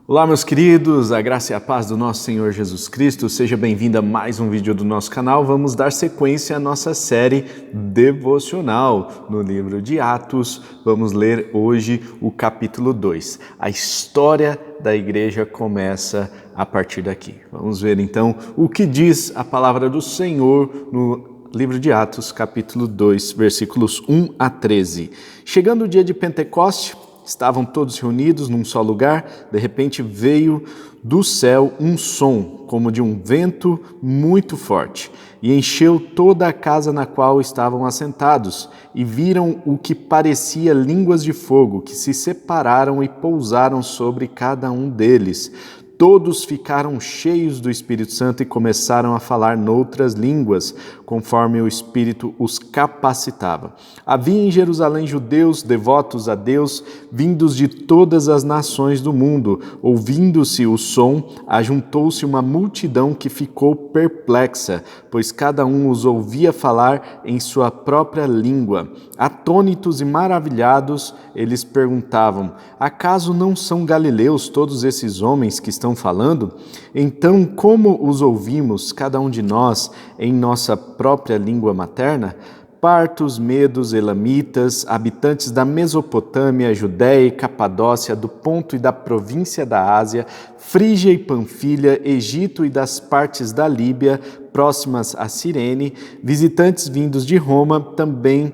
Olá, meus queridos, a graça e a paz do nosso Senhor Jesus Cristo. Seja bem-vindo a mais um vídeo do nosso canal. Vamos dar sequência à nossa série devocional no livro de Atos. Vamos ler hoje o capítulo 2. A história da igreja começa a partir daqui. Vamos ver então o que diz a palavra do Senhor no livro de Atos, capítulo 2, versículos 1 a 13. Chegando o dia de Pentecoste, estavam todos reunidos num só lugar. De repente veio do céu um som, como de um vento muito forte, e encheu toda a casa na qual estavam assentados, e viram o que parecia línguas de fogo, que se separaram e pousaram sobre cada um deles. Todos ficaram cheios do Espírito Santo e começaram a falar noutras línguas, conforme o Espírito os capacitava. Havia em Jerusalém judeus devotos a Deus, vindos de todas as nações do mundo. Ouvindo-se o som, ajuntou-se uma multidão que ficou perplexa, pois cada um os ouvia falar em sua própria língua. Atônitos e maravilhados, eles perguntavam: acaso não são galileus todos esses homens que estão falando? Então, como os ouvimos, cada um de nós, em nossa própria língua materna? Partos, medos, elamitas, habitantes da Mesopotâmia, Judéia e Capadócia, do Ponto e da província da Ásia, Frígia e Panfilha, Egito e das partes da Líbia, próximas a Cirene, visitantes vindos de Roma, também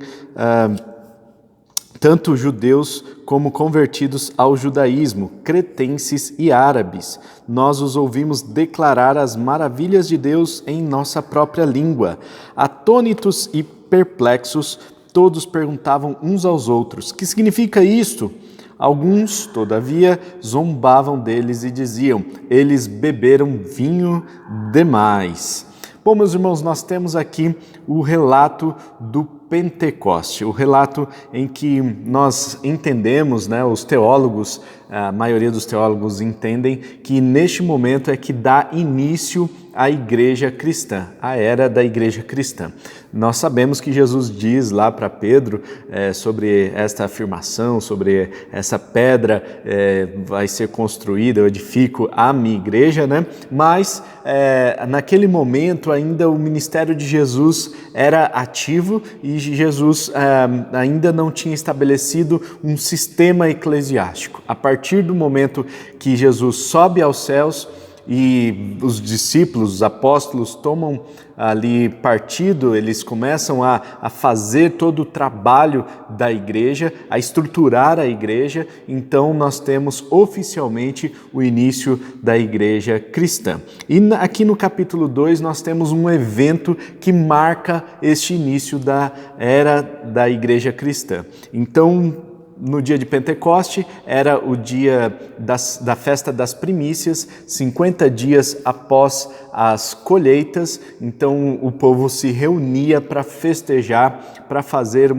tanto judeus como convertidos ao judaísmo, cretenses e árabes. Nós os ouvimos declarar as maravilhas de Deus em nossa própria língua. Atônitos e perplexos, todos perguntavam uns aos outros: que significa isto? Alguns, todavia, zombavam deles e diziam: eles beberam vinho demais. Bom, meus irmãos, nós temos aqui o relato do Pentecoste, o relato em que nós entendemos, os teólogos, a maioria dos teólogos entendem que neste momento é que dá início à igreja cristã, a era da igreja cristã. Nós sabemos que Jesus diz lá para Pedro sobre esta afirmação, sobre essa pedra vai ser construída, eu edifico a minha igreja, Mas naquele momento ainda o ministério de Jesus era ativo e Jesus ainda não tinha estabelecido um sistema eclesiástico. A partir do momento que Jesus sobe aos céus e os discípulos, os apóstolos tomam ali partido, eles começam a fazer todo o trabalho da igreja, a estruturar a igreja. Então nós temos oficialmente o início da igreja cristã. E aqui no capítulo 2 nós temos um evento que marca este início da era da igreja cristã. Então, no dia de Pentecoste, era o dia da festa das primícias, 50 dias após as colheitas. Então o povo se reunia para festejar, para fazer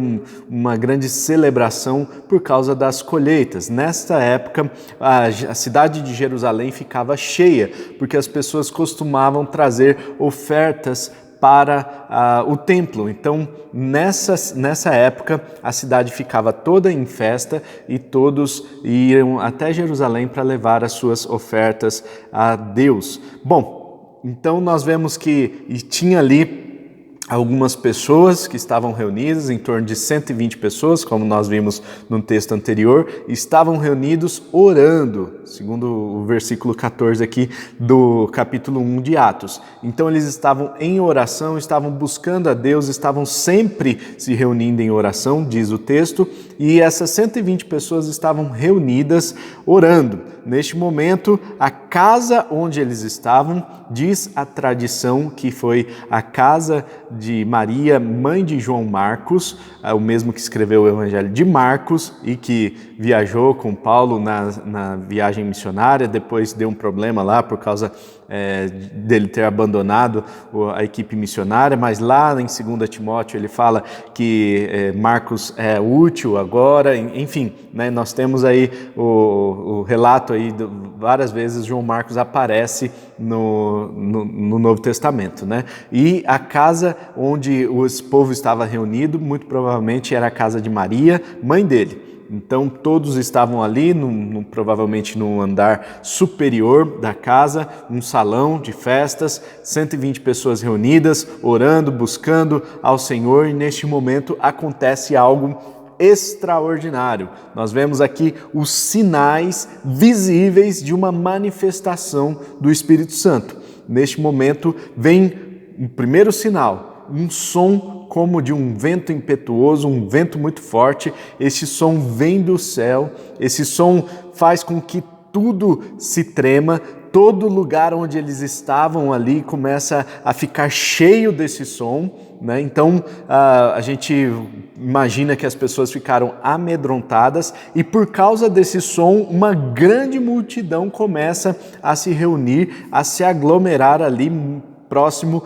uma grande celebração por causa das colheitas. Nesta época, a cidade de Jerusalém ficava cheia, porque as pessoas costumavam trazer ofertas para o templo. Então, nessa época, a cidade ficava toda em festa e todos iam até Jerusalém para levar as suas ofertas a Deus. Bom, então nós vemos que tinha ali algumas pessoas que estavam reunidas, em torno de 120 pessoas, como nós vimos no texto anterior, estavam reunidos orando, segundo o versículo 14 aqui do capítulo 1 de Atos. Então eles estavam em oração, estavam buscando a Deus, estavam sempre se reunindo em oração, diz o texto, e essas 120 pessoas estavam reunidas orando. Neste momento, a casa onde eles estavam, diz a tradição que foi a casa de Maria, mãe de João Marcos, o mesmo que escreveu o Evangelho de Marcos e que viajou com Paulo na viagem missionária. Depois deu um problema lá por causa dele ter abandonado a equipe missionária, mas lá em 2 Timóteo ele fala que Marcos é útil agora. Enfim, nós temos aí o relato aí, várias vezes João Marcos aparece no Novo Testamento, E a casa onde o povo estava reunido, muito provavelmente era a casa de Maria, mãe dele. Então todos estavam ali, provavelmente no andar superior da casa, um salão de festas, 120 pessoas reunidas, orando, buscando ao Senhor, e neste momento acontece algo extraordinário. Nós vemos aqui os sinais visíveis de uma manifestação do Espírito Santo. Neste momento vem o primeiro sinal, um som como de um vento impetuoso, um vento muito forte. Esse som vem do céu, esse som faz com que tudo se trema, todo lugar onde eles estavam ali começa a ficar cheio desse som, né? Então a gente imagina que as pessoas ficaram amedrontadas e por causa desse som uma grande multidão começa a se reunir, a se aglomerar ali próximo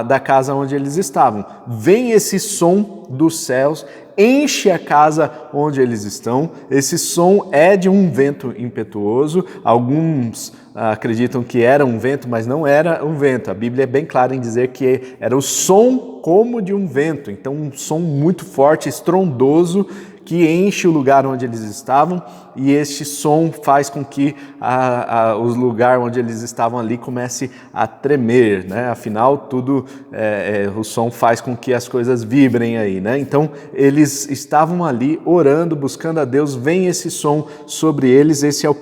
da casa onde eles estavam. Vem esse som dos céus, enche a casa onde eles estão. Esse som é de um vento impetuoso. Alguns acreditam que era um vento, mas não era um vento. A Bíblia é bem clara em dizer que era o som como de um vento. Então um som muito forte, estrondoso, que enche o lugar onde eles estavam, e este som faz com que o lugar onde eles estavam ali comece a tremer, né? Afinal, o som faz com que as coisas vibrem aí, né? Então, eles estavam ali orando, buscando a Deus, vem esse som sobre eles. Esse é o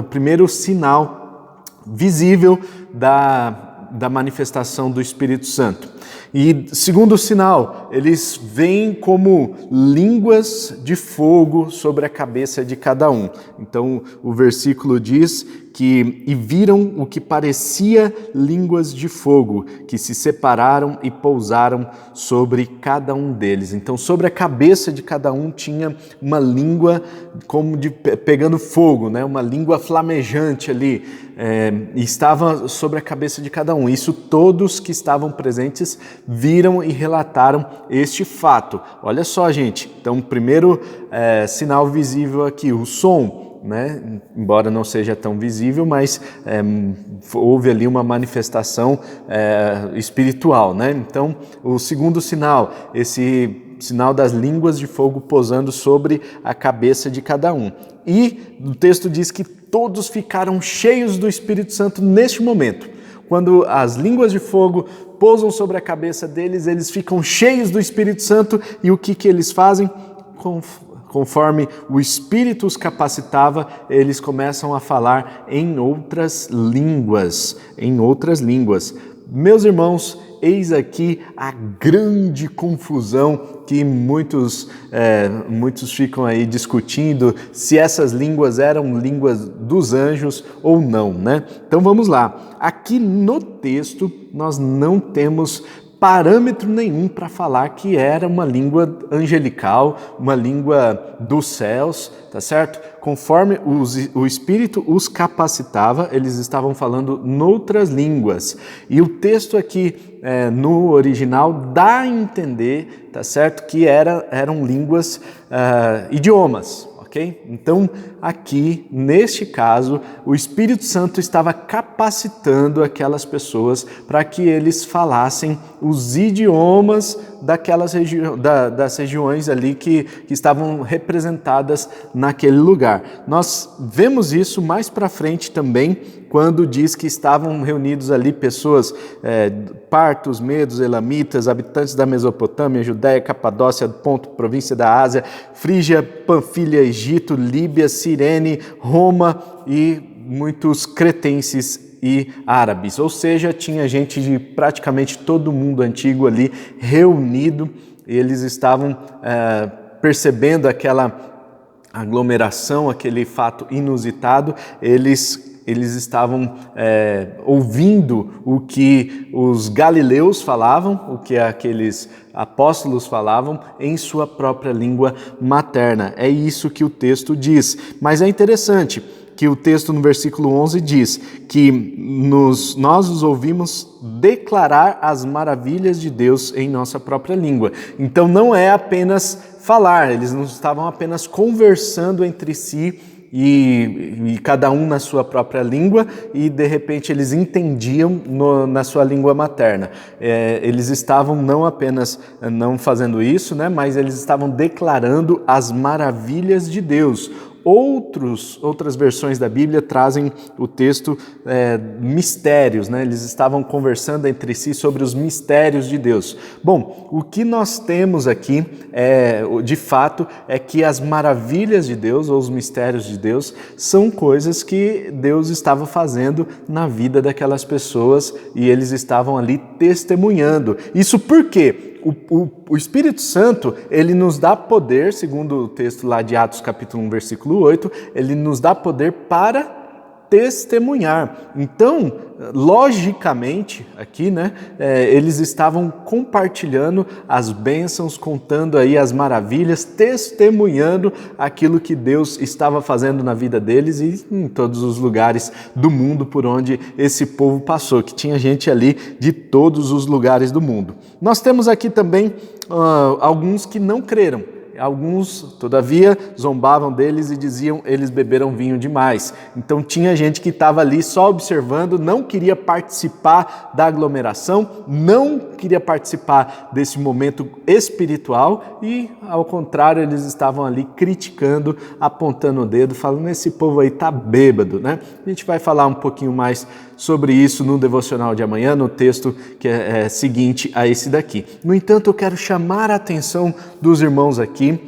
primeiro sinal visível da manifestação do Espírito Santo. E segundo sinal, eles vêm como línguas de fogo sobre a cabeça de cada um. Então o versículo diz que e viram o que parecia línguas de fogo, que se separaram e pousaram sobre cada um deles. Então sobre a cabeça de cada um tinha uma língua como de pegando fogo, né? Uma língua flamejante ali, e estava sobre a cabeça de cada um. Isso todos que estavam presentes viram e relataram este fato. Olha só, gente, então primeiro sinal visível aqui, o som, né? Embora não seja tão visível, mas houve ali uma manifestação espiritual, né? Então o segundo sinal, esse sinal das línguas de fogo pousando sobre a cabeça de cada um. E o texto diz que todos ficaram cheios do Espírito Santo neste momento. Quando as línguas de fogo pousam sobre a cabeça deles, eles ficam cheios do Espírito Santo, e o que eles fazem? Conforme o Espírito os capacitava, eles começam a falar em outras línguas. Meus irmãos, eis aqui a grande confusão que muitos ficam aí discutindo se essas línguas eram línguas dos anjos ou não, né? Então vamos lá. Aqui no texto nós não temos parâmetro nenhum para falar que era uma língua angelical, uma língua dos céus, tá certo? Conforme o Espírito os capacitava, eles estavam falando noutras línguas. E o texto aqui, no original, dá a entender, tá certo? Que eram línguas, idiomas. Okay? Então, aqui, neste caso, o Espírito Santo estava capacitando aquelas pessoas para que eles falassem os idiomas das regiões ali que estavam representadas naquele lugar. Nós vemos isso mais para frente também, quando diz que estavam reunidos ali pessoas, partos, medos, elamitas, habitantes da Mesopotâmia, Judéia, Capadócia, Ponto, província da Ásia, Frígia, Panfilha, Egito, Líbia, Cirene, Roma e muitos cretenses e árabes. Ou seja, tinha gente de praticamente todo o mundo antigo ali reunido. Eles estavam percebendo aquela aglomeração, aquele fato inusitado. Eles estavam ouvindo o que os galileus falavam, o que aqueles apóstolos falavam em sua própria língua materna. É isso que o texto diz. Mas é interessante que o texto no versículo 11 diz que nós os ouvimos declarar as maravilhas de Deus em nossa própria língua. Então não é apenas falar, eles não estavam apenas conversando entre si e cada um na sua própria língua, e de repente eles entendiam na sua língua materna. Eles estavam não apenas não fazendo isso, né, mas eles estavam declarando as maravilhas de Deus. Outras versões da Bíblia trazem o texto mistérios, né? Eles estavam conversando entre si sobre os mistérios de Deus. Bom, o que nós temos aqui, de fato, é que as maravilhas de Deus, ou os mistérios de Deus, são coisas que Deus estava fazendo na vida daquelas pessoas e eles estavam ali testemunhando. Isso por quê? O Espírito Santo, ele nos dá poder, segundo o texto lá de Atos capítulo 1, versículo 8, ele nos dá poder para testemunhar. Então, logicamente, aqui, né, eles estavam compartilhando as bênçãos, contando aí as maravilhas, testemunhando aquilo que Deus estava fazendo na vida deles e em todos os lugares do mundo por onde esse povo passou, que tinha gente ali de todos os lugares do mundo. Nós temos aqui também alguns que não creram. Alguns, todavia, zombavam deles e diziam eles beberam vinho demais. Então tinha gente que estava ali só observando, não queria participar da aglomeração, não queria participar desse momento espiritual e, ao contrário, eles estavam ali criticando, apontando o dedo, falando, esse povo aí tá bêbado, né? A gente vai falar um pouquinho mais sobre isso no devocional de amanhã, no texto que é seguinte a esse daqui. No entanto, eu quero chamar a atenção dos irmãos aqui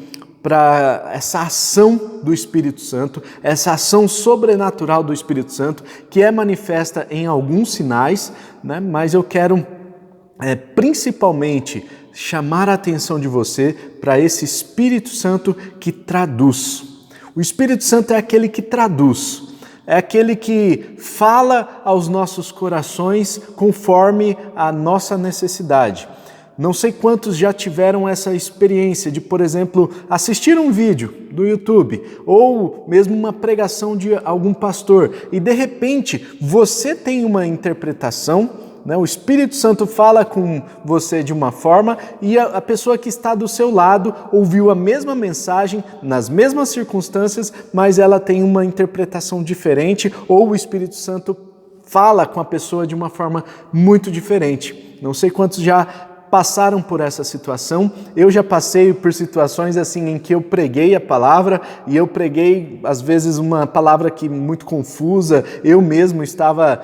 para essa ação do Espírito Santo, essa ação sobrenatural do Espírito Santo, que é manifesta em alguns sinais, né? Mas eu quero principalmente chamar a atenção de você para esse Espírito Santo que traduz. O Espírito Santo é aquele que traduz. É aquele que fala aos nossos corações conforme a nossa necessidade. Não sei quantos já tiveram essa experiência de, por exemplo, assistir um vídeo do YouTube ou mesmo uma pregação de algum pastor e, de repente, você tem uma interpretação, né? O Espírito Santo fala com você de uma forma e a pessoa que está do seu lado ouviu a mesma mensagem, nas mesmas circunstâncias, mas ela tem uma interpretação diferente ou o Espírito Santo fala com a pessoa de uma forma muito diferente. Não sei quantos já passaram por essa situação. Eu já passei por situações assim em que eu preguei a palavra e eu preguei às vezes uma palavra que muito confusa, eu mesmo estava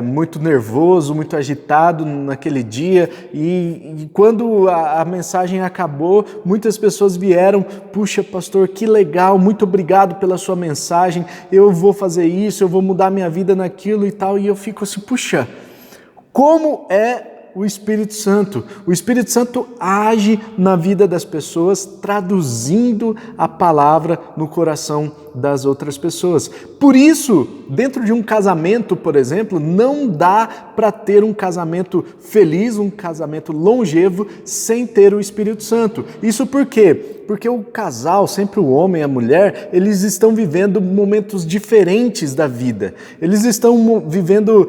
muito nervoso, muito agitado naquele dia e quando a mensagem acabou, muitas pessoas vieram, puxa pastor, que legal, muito obrigado pela sua mensagem, eu vou fazer isso, eu vou mudar minha vida naquilo e tal, e eu fico assim, puxa, como é o Espírito Santo. O Espírito Santo age na vida das pessoas, traduzindo a palavra no coração das outras pessoas. Por isso, dentro de um casamento, por exemplo, não dá para ter um casamento feliz, um casamento longevo, sem ter o Espírito Santo. Isso por quê? Porque o casal, sempre o homem e a mulher, eles estão vivendo momentos diferentes da vida. Eles estão vivendo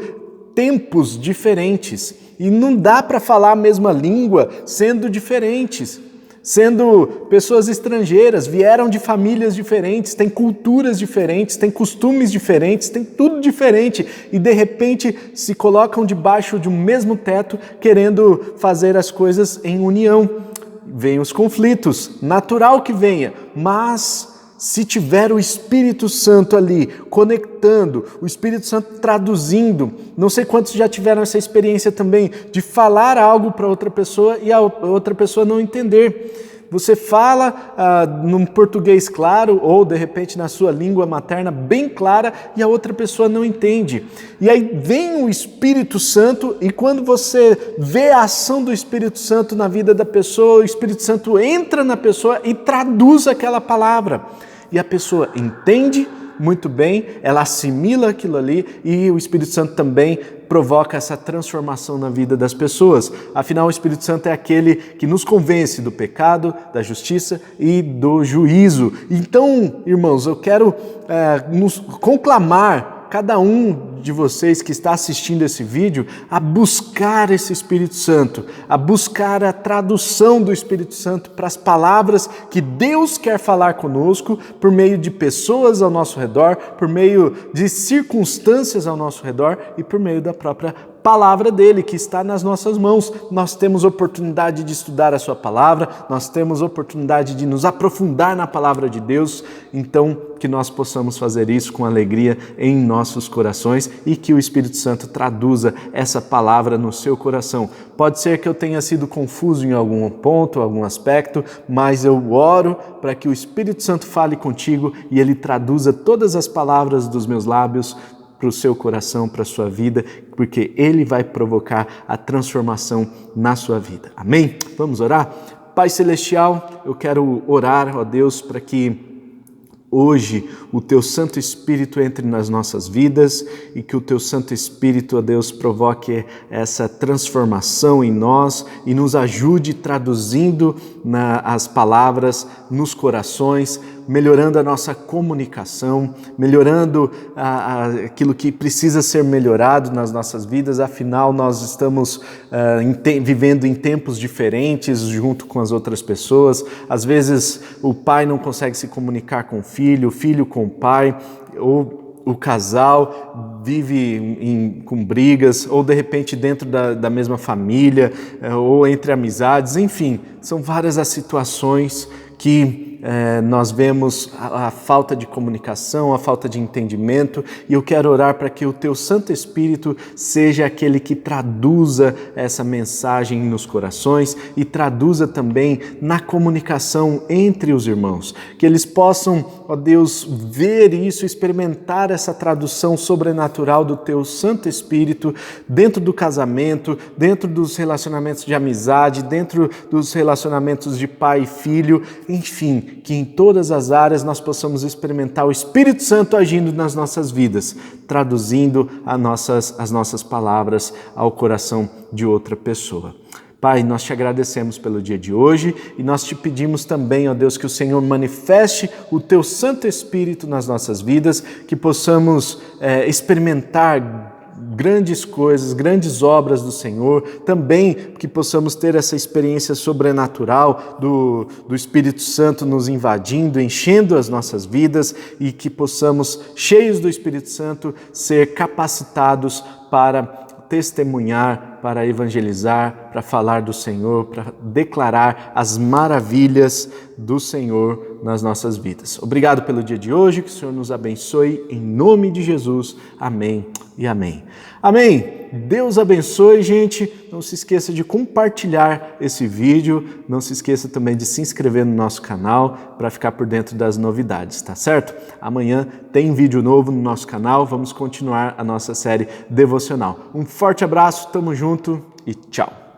tempos diferentes. E não dá para falar a mesma língua sendo diferentes, sendo pessoas estrangeiras, vieram de famílias diferentes, têm culturas diferentes, têm costumes diferentes, têm tudo diferente e de repente se colocam debaixo de um mesmo teto querendo fazer as coisas em união. Vêm os conflitos, natural que venha, mas se tiver o Espírito Santo ali conectando, o Espírito Santo traduzindo, não sei quantos já tiveram essa experiência também de falar algo para outra pessoa e a outra pessoa não entender. Você fala num português claro ou de repente na sua língua materna bem clara e a outra pessoa não entende. E aí vem o Espírito Santo e quando você vê a ação do Espírito Santo na vida da pessoa, o Espírito Santo entra na pessoa e traduz aquela palavra. E a pessoa entende muito bem, ela assimila aquilo ali e o Espírito Santo também provoca essa transformação na vida das pessoas. Afinal, o Espírito Santo é aquele que nos convence do pecado, da justiça e do juízo. Então, irmãos, eu quero nos conclamar cada um de vocês que está assistindo esse vídeo a buscar esse Espírito Santo, a buscar a tradução do Espírito Santo para as palavras que Deus quer falar conosco por meio de pessoas ao nosso redor, por meio de circunstâncias ao nosso redor e por meio da própria palavra dele que está nas nossas mãos. Nós temos oportunidade de estudar a sua palavra, nós temos oportunidade de nos aprofundar na palavra de Deus, então que nós possamos fazer isso com alegria em nossos corações e que o Espírito Santo traduza essa palavra no seu coração. Pode ser que eu tenha sido confuso em algum ponto, algum aspecto, mas eu oro para que o Espírito Santo fale contigo e ele traduza todas as palavras dos meus lábios para o seu coração, para a sua vida, porque Ele vai provocar a transformação na sua vida. Amém? Vamos orar? Pai Celestial, eu quero orar, ó Deus, para que hoje o Teu Santo Espírito entre nas nossas vidas e que o Teu Santo Espírito, ó Deus, provoque essa transformação em nós e nos ajude traduzindo as palavras nos corações, melhorando a nossa comunicação, melhorando aquilo que precisa ser melhorado nas nossas vidas. Afinal, nós estamos vivendo em tempos diferentes junto com as outras pessoas. Às vezes o pai não consegue se comunicar com o filho com o pai, ou o casal vive com brigas, ou de repente dentro da mesma família, ou entre amizades, enfim, são várias as situações que nós vemos a falta de comunicação, a falta de entendimento, e eu quero orar para que o Teu Santo Espírito seja aquele que traduza essa mensagem nos corações e traduza também na comunicação entre os irmãos, que eles possam, ó Deus, ver isso, experimentar essa tradução sobrenatural do Teu Santo Espírito dentro do casamento, dentro dos relacionamentos de amizade, dentro dos relacionamentos de pai e filho, enfim, que em todas as áreas nós possamos experimentar o Espírito Santo agindo nas nossas vidas, traduzindo as nossas palavras ao coração de outra pessoa. Pai, nós te agradecemos pelo dia de hoje e nós te pedimos também, ó Deus, que o Senhor manifeste o Teu Santo Espírito nas nossas vidas, que possamos experimentar grandes coisas, grandes obras do Senhor, também que possamos ter essa experiência sobrenatural do Espírito Santo nos invadindo, enchendo as nossas vidas e que possamos, cheios do Espírito Santo, ser capacitados para testemunhar, para evangelizar, para falar do Senhor, para declarar as maravilhas do Senhor nas nossas vidas. Obrigado pelo dia de hoje, que o Senhor nos abençoe, em nome de Jesus. Amém e amém. Amém! Deus abençoe, gente. Não se esqueça de compartilhar esse vídeo. Não se esqueça também de se inscrever no nosso canal para ficar por dentro das novidades, tá certo? Amanhã tem vídeo novo no nosso canal. Vamos continuar a nossa série devocional. Um forte abraço, tamo junto e tchau!